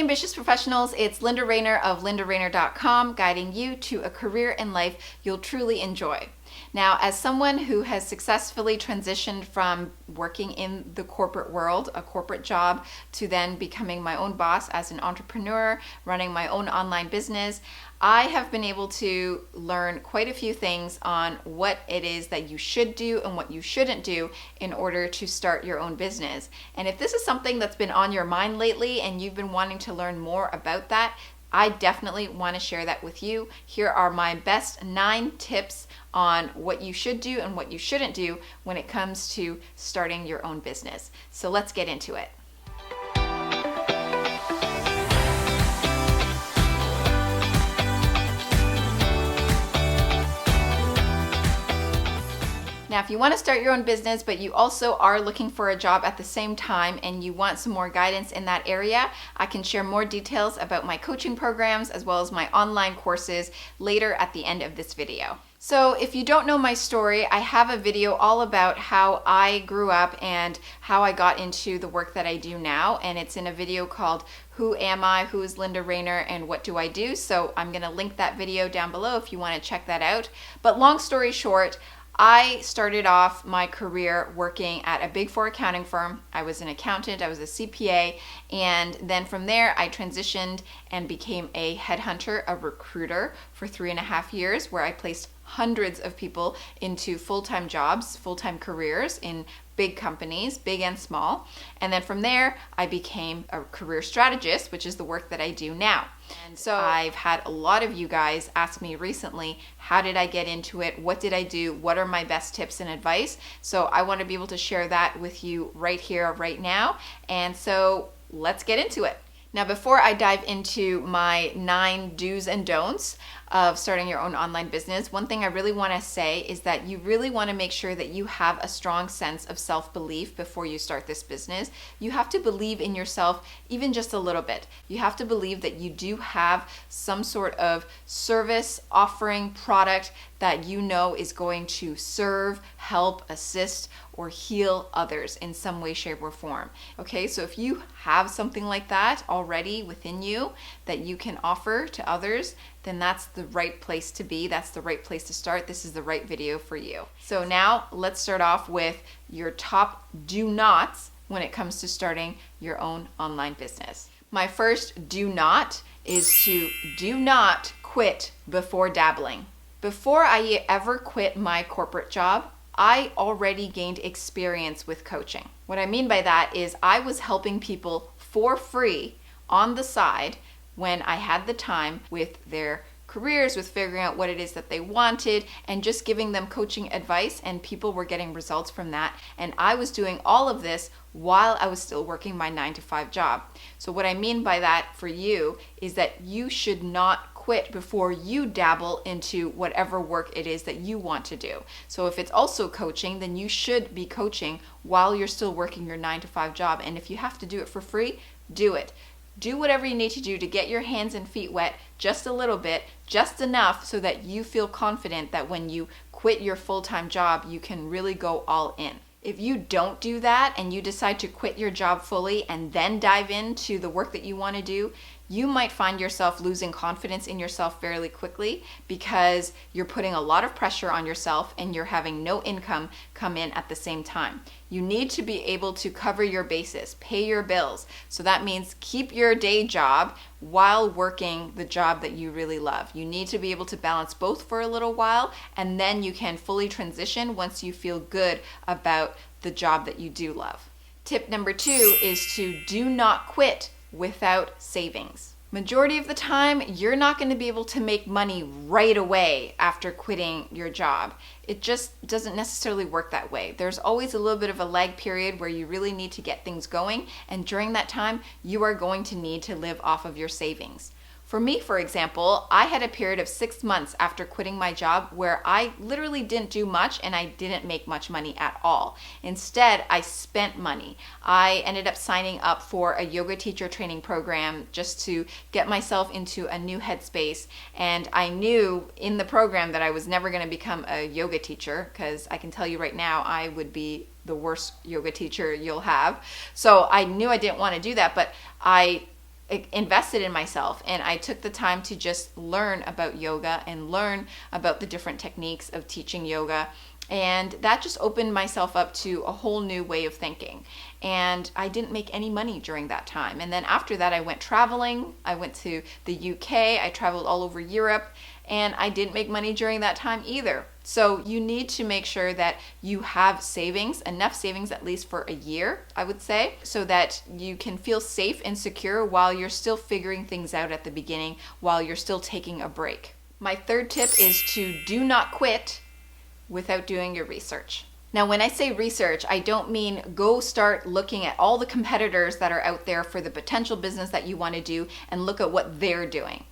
Hey ambitious professionals, it's Linda Rayner of lindarayner.com, guiding you to a career in life you'll truly enjoy. Now, as someone who has successfully transitioned from working in the corporate world, a corporate job, to then becoming my own boss as an entrepreneur, running my own online business, I have been able to learn quite a few things on what it is that you should do and what you shouldn't do in order to start your own business. And if this is something that's been on your mind lately and you've been wanting to learn more about that, I definitely want to share that with you. Here are my best 9 tips on what you should do and what you shouldn't do when it comes to starting your own business. So let's get into it. Now, if you want to start your own business, but you also are looking for a job at the same time and you want some more guidance in that area, I can share more details about my coaching programs as well as my online courses later at the end of this video. So if you don't know my story, I have a video all about how I grew up and how I got into the work that I do now. And it's in a video called Who Am I? Who is Linda Rayner? And What Do I Do? So I'm going to link that video down below if you want to check that out. But long story short, I started off my career working at a Big Four accounting firm. I was an accountant, I was a CPA, and then from there I transitioned and became a headhunter, a recruiter for 3.5 years, where I placed hundreds of people into full-time jobs, full-time careers in big companies, big and small. And then from there, I became a career strategist, which is the work that I do now. And so I've had a lot of you guys ask me recently, how did I get into it? What did I do? What are my best tips and advice? So I want to be able to share that with you right here, right now. And so let's get into it. Now, before I dive into my 9 do's and don'ts of starting your own online business, one thing I really want to say is that you really want to make sure that you have a strong sense of self-belief before you start this business. You have to believe in yourself even just a little bit. You have to believe that you do have some sort of service, offering, product that you know is going to serve, help, assist, or heal others in some way, shape, or form. Okay, so if you have something like that already within you that you can offer to others, then that's the right place to be. That's the right place to start. This is the right video for you. So now let's start off with your top do nots when it comes to starting your own online business. My first do not is to do not quit before dabbling. Before I ever quit my corporate job, I already gained experience with coaching. What I mean by that is I was helping people for free on the side when I had the time with their careers, with figuring out what it is that they wanted and just giving them coaching advice, and people were getting results from that. And I was doing all of this while I was still working my 9-to-5 job. So what I mean by that for you is that you should not quit before you dabble into whatever work it is that you want to do. So if it's also coaching, then you should be coaching while you're still working your 9-to-5 job. And if you have to do it for free, do it. Do whatever you need to do to get your hands and feet wet just a little bit, just enough so that you feel confident that when you quit your full-time job, you can really go all in. If you don't do that and you decide to quit your job fully and then dive into the work that you want to do, you might find yourself losing confidence in yourself fairly quickly because you're putting a lot of pressure on yourself and you're having no income come in at the same time. You need to be able to cover your bases, pay your bills. So that means keep your day job while working the job that you really love. You need to be able to balance both for a little while, and then you can fully transition once you feel good about the job that you do love. Tip number 2 is to do not quit without savings. Majority of the time, you're not going to be able to make money right away after quitting your job. It just doesn't necessarily work that way. There's always a little bit of a lag period where you really need to get things going, and during that time, you are going to need to live off of your savings. For me, for example, I had a period of 6 months after quitting my job where I literally didn't do much and I didn't make much money at all. Instead, I spent money. I ended up signing up for a yoga teacher training program just to get myself into a new headspace. And I knew in the program that I was never going to become a yoga teacher, because I can tell you right now, I would be the worst yoga teacher you'll have. So I knew I didn't want to do that, but I invested in myself, and I took the time to just learn about yoga and learn about the different techniques of teaching yoga. And that just opened myself up to a whole new way of thinking. And I didn't make any money during that time. And then after that, I went traveling. I went to the UK. I traveled all over Europe. And I didn't make money during that time either. So you need to make sure that you have savings, enough savings at least for a year, I would say, so that you can feel safe and secure while you're still figuring things out at the beginning, while you're still taking a break. My third tip is to do not quit without doing your research. Now, when I say research, I don't mean go start looking at all the competitors that are out there for the potential business that you want to do and look at what they're doing.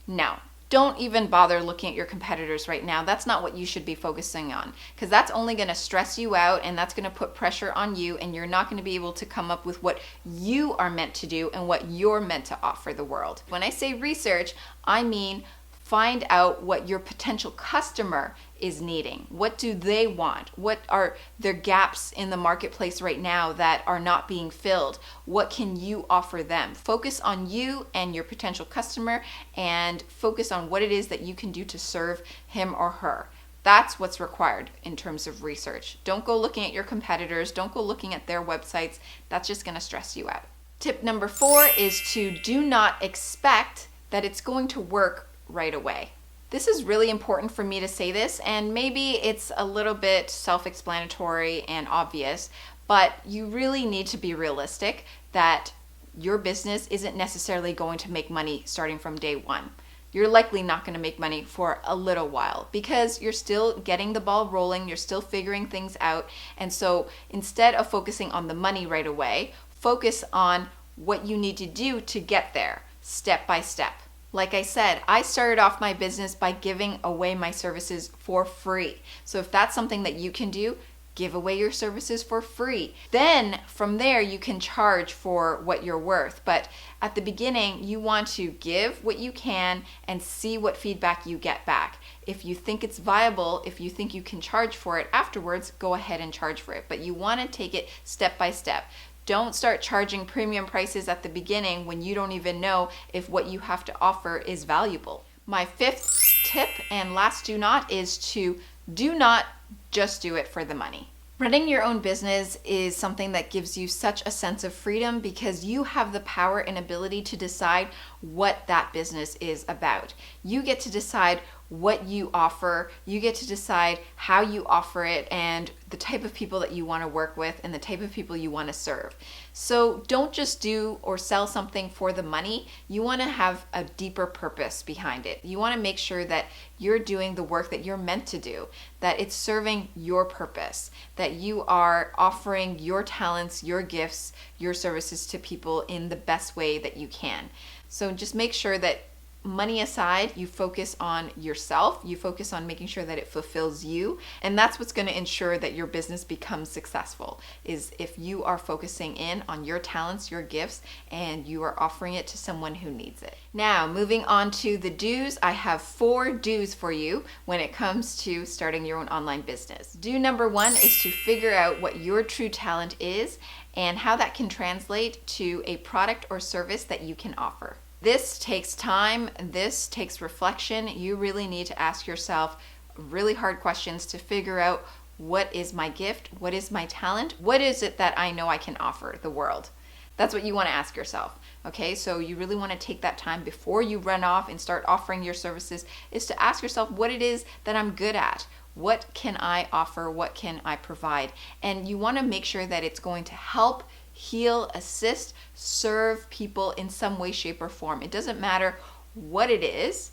No, don't even bother looking at your competitors right now. That's not what you should be focusing on, because that's only going to stress you out and that's going to put pressure on you, and you're not going to be able to come up with what you are meant to do and what you're meant to offer the world. When I say research, I mean find out what your potential customer is needing. What do they want? What are their gaps in the marketplace right now that are not being filled? What can you offer them? Focus on you and your potential customer, and focus on what it is that you can do to serve him or her. That's what's required in terms of research. Don't go looking at your competitors. Don't go looking at their websites. That's just going to stress you out. Tip number 4 is to do not expect that it's going to work right away. This is really important for me to say this, and maybe it's a little bit self-explanatory and obvious, but you really need to be realistic that your business isn't necessarily going to make money starting from day one. You're likely not going to make money for a little while because you're still getting the ball rolling, you're still figuring things out. And so instead of focusing on the money right away, focus on what you need to do to get there, step by step. Like I said, I started off my business by giving away my services for free. So if that's something that you can do, give away your services for free. Then from there, you can charge for what you're worth. But at the beginning, you want to give what you can and see what feedback you get back. If you think it's viable, if you think you can charge for it afterwards, go ahead and charge for it. But you want to take it step by step. Don't start charging premium prices at the beginning when you don't even know if what you have to offer is valuable. My 5th tip and last do not is to do not just do it for the money. Running your own business is something that gives you such a sense of freedom because you have the power and ability to decide what that business is about. You get to decide what you offer, you get to decide how you offer it, and the type of people that you want to work with and the type of people you want to serve. So don't just do or sell something for the money. You want to have a deeper purpose behind it. You want to make sure that you're doing the work that you're meant to do, that it's serving your purpose, that you are offering your talents, your gifts, your services to people in the best way that you can. So just make sure that money aside, you focus on yourself, you focus on making sure that it fulfills you, and that's what's going to ensure that your business becomes successful, is if you are focusing in on your talents, your gifts, and you are offering it to someone who needs it. Now, moving on to the do's, I have 4 do's for you when it comes to starting your own online business. Do number 1 is to figure out what your true talent is and how that can translate to a product or service that you can offer. This takes time, this takes reflection. You really need to ask yourself really hard questions to figure out, what is my gift? What is my talent? What is it that I know I can offer the world? That's what you want to ask yourself. Okay, so you really want to take that time before you run off and start offering your services, is to ask yourself what it is that I'm good at. What can I offer? What can I provide? And you want to make sure that it's going to help heal, assist, serve people in some way, shape, or form. It doesn't matter what it is,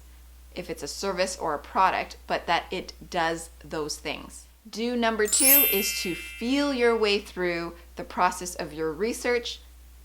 if it's a service or a product, but that it does those things. Do number 2 is to feel your way through the process of your research.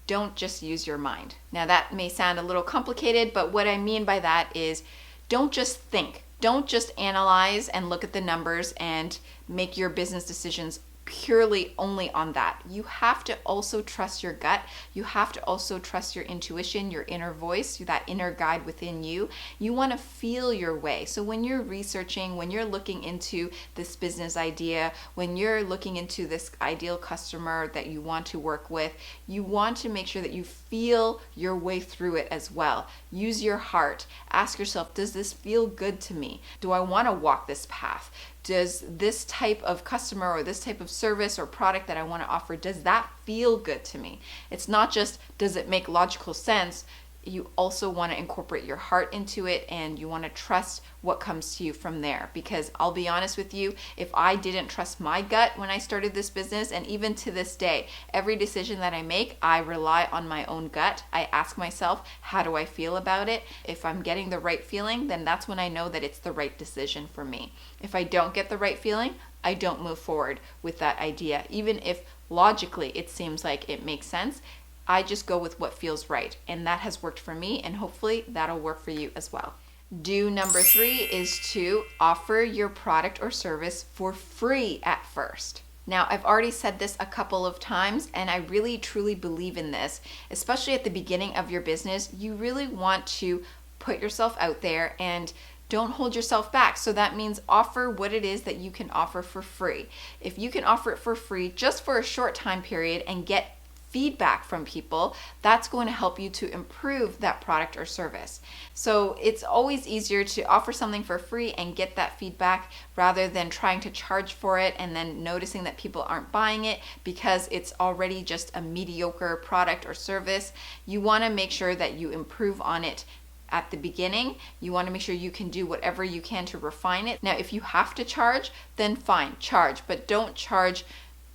Don't just use your mind. Now that may sound a little complicated, but what I mean by that is don't just think. Don't just analyze and look at the numbers and make your business decisions purely only on that. You have to also trust your gut. You have to also trust your intuition, your inner voice, that inner guide within you. You want to feel your way. So when you're researching, when you're looking into this business idea, when you're looking into this ideal customer that you want to work with, you want to make sure that you feel your way through it as well. Use your heart. Ask yourself, does this feel good to me? Do I want to walk this path? Does this type of customer or this type of service or product that I want to offer, does that feel good to me? It's not just, does it make logical sense? You also want to incorporate your heart into it, and you want to trust what comes to you from there. Because I'll be honest with you, if I didn't trust my gut when I started this business, and even to this day, every decision that I make, I rely on my own gut. I ask myself, how do I feel about it? If I'm getting the right feeling, then that's when I know that it's the right decision for me. If I don't get the right feeling, I don't move forward with that idea. Even if logically it seems like it makes sense, I just go with what feels right, and that has worked for me, and hopefully that'll work for you as well. Do number 3 is to offer your product or service for free at first. Now, I've already said this a couple of times, and I really truly believe in this, especially at the beginning of your business. You really want to put yourself out there and don't hold yourself back. So that means offer what it is that you can offer for free. If you can offer it for free just for a short time period and get feedback from people, that's going to help you to improve that product or service. So it's always easier to offer something for free and get that feedback rather than trying to charge for it and then noticing that people aren't buying it because it's already just a mediocre product or service. You want to make sure that you improve on it at the beginning. You want to make sure you can do whatever you can to refine it. Now, if you have to charge, then fine, charge, but don't charge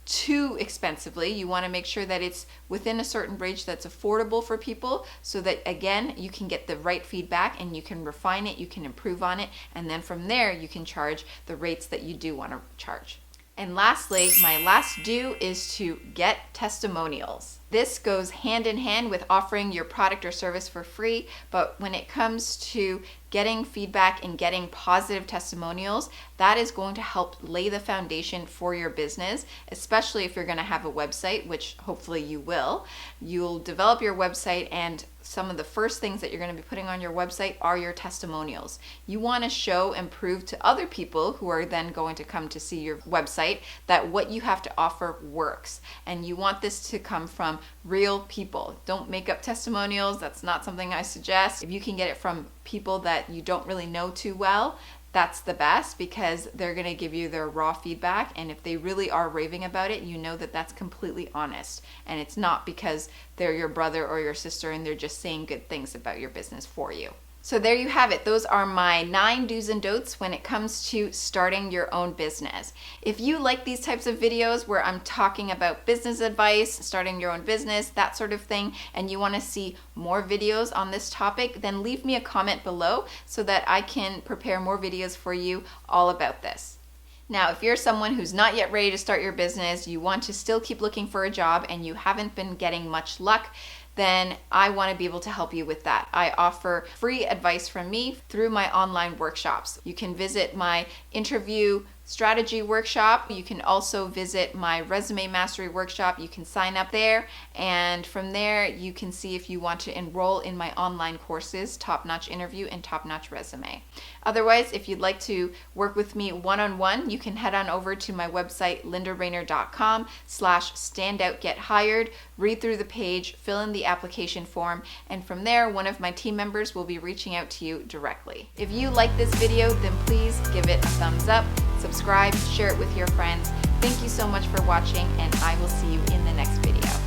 too expensively. You want to make sure that it's within a certain range that's affordable for people, so that again you can get the right feedback and you can refine it, you can improve on it, and then from there you can charge the rates that you do want to charge. And lastly, my last do is to get testimonials. This goes hand in hand with offering your product or service for free, but when it comes to getting feedback and getting positive testimonials, that is going to help lay the foundation for your business, especially if you're going to have a website, which hopefully you will. You'll develop your website, and some of the first things that you're going to be putting on your website are your testimonials. You want to show and prove to other people who are then going to come to see your website that what you have to offer works. And you want this to come from real people. Don't make up testimonials. That's not something I suggest. If you can get it from people that you don't really know too well, that's the best, because they're going to give you their raw feedback, and if they really are raving about it, you know that that's completely honest, and it's not because they're your brother or your sister and they're just saying good things about your business for you. So there you have it. Those are my 9 do's and don'ts when it comes to starting your own business. If you like these types of videos where I'm talking about business advice, starting your own business, that sort of thing, and you want to see more videos on this topic, then leave me a comment below so that I can prepare more videos for you all about this. Now, if you're someone who's not yet ready to start your business, you want to still keep looking for a job and you haven't been getting much luck, then I want to be able to help you with that. I offer free advice from me through my online workshops. You can visit my interview strategy workshop. You can also visit my resume mastery workshop. You can sign up there, and from there you can see if you want to enroll in my online courses, Top Notch Interview and Top Notch Resume. Otherwise, if you'd like to work with me one-on-one, you can head on over to my website, lindarainer.com/standoutgethired, read through the page, fill in the application form, and from there one of my team members will be reaching out to you directly. If you like this video, then please give it a thumbs up, subscribe, share it with your friends. Thank you so much for watching, and I will see you in the next video.